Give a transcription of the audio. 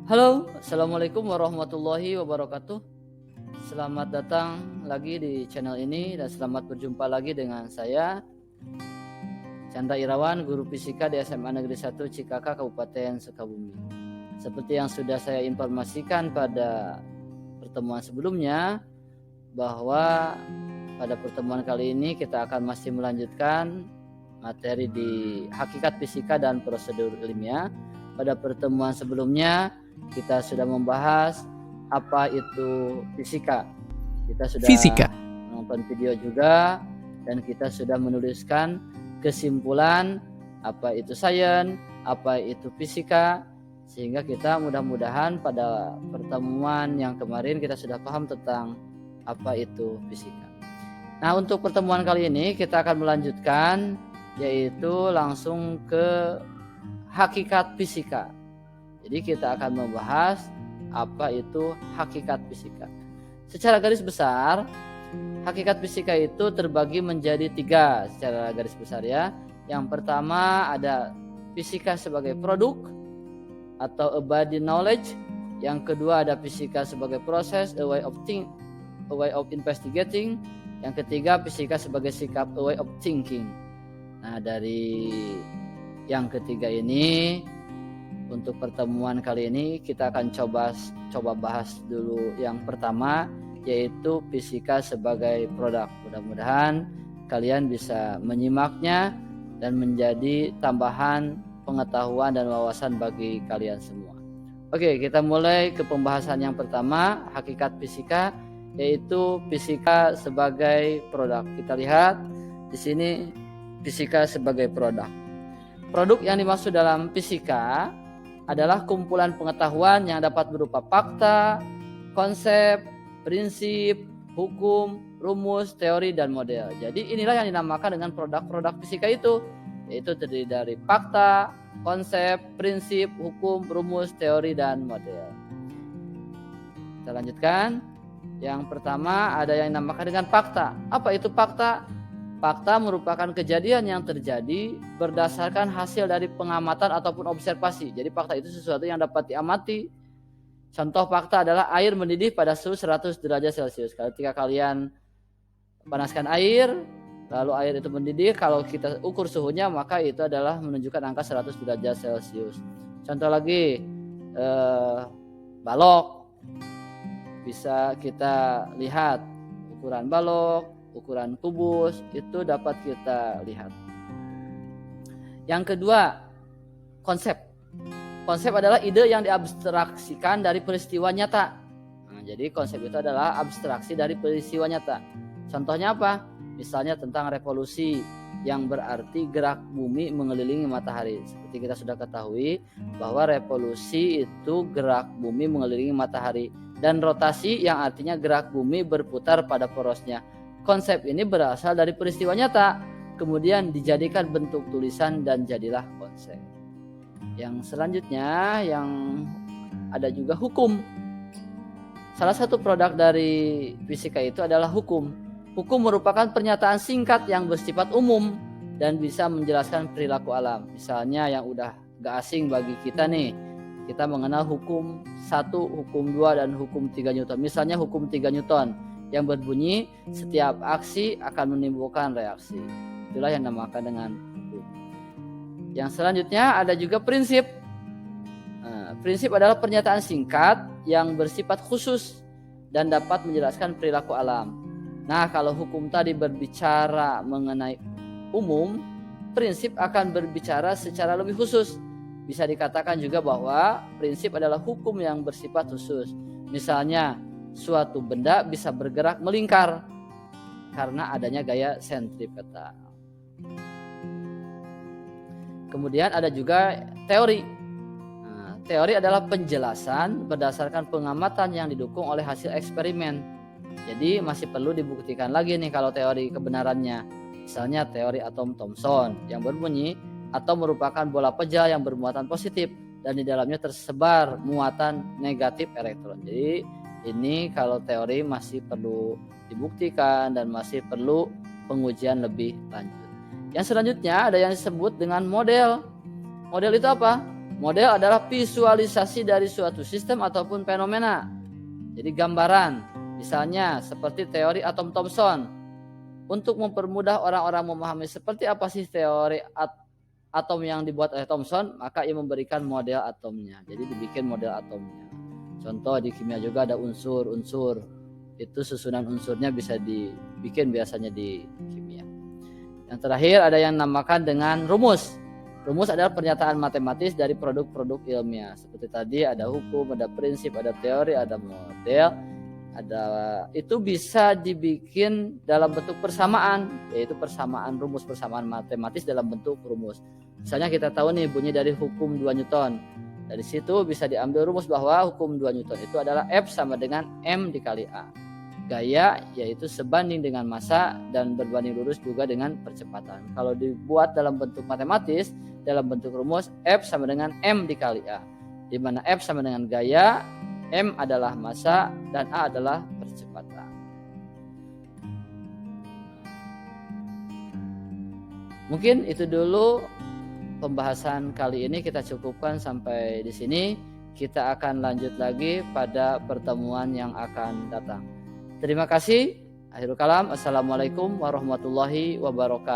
Halo, Assalamualaikum warahmatullahi wabarakatuh. Selamat datang lagi di channel ini dan selamat berjumpa lagi dengan saya, Chandra Irawan, Guru Fisika di SMA Negeri 1 Cikaka, Kabupaten Sukabumi. Seperti yang sudah saya informasikan pada pertemuan sebelumnya, bahwa pada pertemuan kali ini kita akan masih melanjutkan materi di hakikat fisika dan prosedur ilmiah. Pada pertemuan sebelumnya kita sudah membahas apa itu fisika. Kita sudah menonton video juga dan kita sudah menuliskan kesimpulan apa itu sains, apa itu fisika, sehingga kita mudah-mudahan pada pertemuan yang kemarin kita sudah paham tentang apa itu fisika. Nah, untuk pertemuan kali ini kita akan melanjutkan, yaitu langsung ke hakikat fisika. Jadi kita akan membahas apa itu hakikat fisika. Secara garis besar, hakikat fisika itu terbagi menjadi 3 secara garis besar ya. Yang pertama ada fisika sebagai produk atau a body knowledge. Yang kedua ada fisika sebagai proses, a way of investigating. Yang ketiga fisika sebagai sikap, a way of thinking. Nah, dari yang ketiga ini, untuk pertemuan kali ini kita akan coba bahas dulu yang pertama, yaitu fisika sebagai produk. Mudah-mudahan kalian bisa menyimaknya dan menjadi tambahan pengetahuan dan wawasan bagi kalian semua. Oke, kita mulai ke pembahasan yang pertama, hakikat fisika, yaitu fisika sebagai produk. Kita lihat di sini fisika sebagai produk. Produk yang dimaksud dalam fisika adalah kumpulan pengetahuan yang dapat berupa fakta, konsep, prinsip, hukum, rumus, teori, dan model. Jadi inilah yang dinamakan dengan produk-produk fisika itu, yaitu terdiri dari fakta, konsep, prinsip, hukum, rumus, teori, dan model. Kita lanjutkan. Yang pertama ada yang dinamakan dengan fakta. Apa itu fakta? Fakta merupakan kejadian yang terjadi berdasarkan hasil dari pengamatan ataupun observasi. Jadi fakta itu sesuatu yang dapat diamati. Contoh fakta adalah air mendidih pada suhu 100 derajat Celcius. Ketika kalian panaskan air, lalu air itu mendidih, kalau kita ukur suhunya maka itu adalah menunjukkan angka 100 derajat Celcius. Contoh lagi, balok. Bisa kita lihat ukuran balok, ukuran kubus, itu dapat kita lihat. Yang kedua, konsep. Konsep adalah ide yang diabstraksikan dari peristiwa nyata. Nah, jadi konsep itu adalah abstraksi dari peristiwa nyata. Contohnya apa? Misalnya tentang revolusi, yang berarti gerak bumi mengelilingi matahari. Seperti kita sudah ketahui bahwa revolusi itu gerak bumi mengelilingi matahari, dan rotasi yang artinya gerak bumi berputar pada porosnya. Konsep ini berasal dari peristiwa nyata, kemudian dijadikan bentuk tulisan dan jadilah konsep. Yang selanjutnya yang ada juga hukum. Salah satu produk dari fisika itu adalah hukum. Hukum merupakan pernyataan singkat yang bersifat umum dan bisa menjelaskan perilaku alam. Misalnya yang udah gak asing bagi kita nih, kita mengenal hukum 1, hukum 2, dan hukum 3 Newton. Misalnya hukum 3 Newton yang berbunyi setiap aksi akan menimbulkan reaksi. Itulah yang dinamakan dengan hukum. Yang selanjutnya ada juga prinsip. Prinsip adalah pernyataan singkat yang bersifat khusus dan dapat menjelaskan perilaku alam. Nah, kalau hukum tadi berbicara mengenai umum, prinsip akan berbicara secara lebih khusus. Bisa dikatakan juga bahwa prinsip adalah hukum yang bersifat khusus. Misalnya, suatu benda bisa bergerak melingkar karena adanya gaya sentripetal. Kemudian ada juga teori. Nah, teori adalah penjelasan berdasarkan pengamatan yang didukung oleh hasil eksperimen. Jadi masih perlu dibuktikan lagi nih kalau teori kebenarannya. Misalnya teori atom Thomson yang berbunyi atom merupakan bola pejal yang bermuatan positif dan di dalamnya tersebar muatan negatif elektron. Jadi ini kalau teori masih perlu dibuktikan dan masih perlu pengujian lebih lanjut. Yang selanjutnya ada yang disebut dengan model. Model itu apa? Model adalah visualisasi dari suatu sistem ataupun fenomena. Jadi gambaran, misalnya seperti teori atom Thomson. Untuk mempermudah orang-orang memahami seperti apa sih teori atom yang dibuat oleh Thomson, maka ia memberikan model atomnya. Jadi dibikin model atomnya. Contoh di kimia juga ada unsur-unsur. Itu susunan unsurnya bisa dibikin biasanya di kimia. Yang terakhir ada yang dinamakan dengan rumus. Rumus adalah pernyataan matematis dari produk-produk ilmiah. Seperti tadi ada hukum, ada prinsip, ada teori, ada model. Itu bisa dibikin dalam bentuk persamaan, yaitu persamaan rumus, persamaan matematis dalam bentuk rumus. Misalnya kita tahu nih bunyi dari hukum 2 Newton. Dari situ bisa diambil rumus bahwa hukum 2 Newton itu adalah F sama dengan M dikali A. Gaya yaitu sebanding dengan massa dan berbanding lurus juga dengan percepatan. Kalau dibuat dalam bentuk matematis, dalam bentuk rumus, F sama dengan M dikali A. Di mana F sama dengan gaya, M adalah massa, dan A adalah percepatan. Mungkin itu dulu pembahasan kali ini, kita cukupkan sampai di sini. Kita akan lanjut lagi pada pertemuan yang akan datang. Terima kasih. Akhirul kalam. Assalamualaikum warahmatullahi wabarakatuh.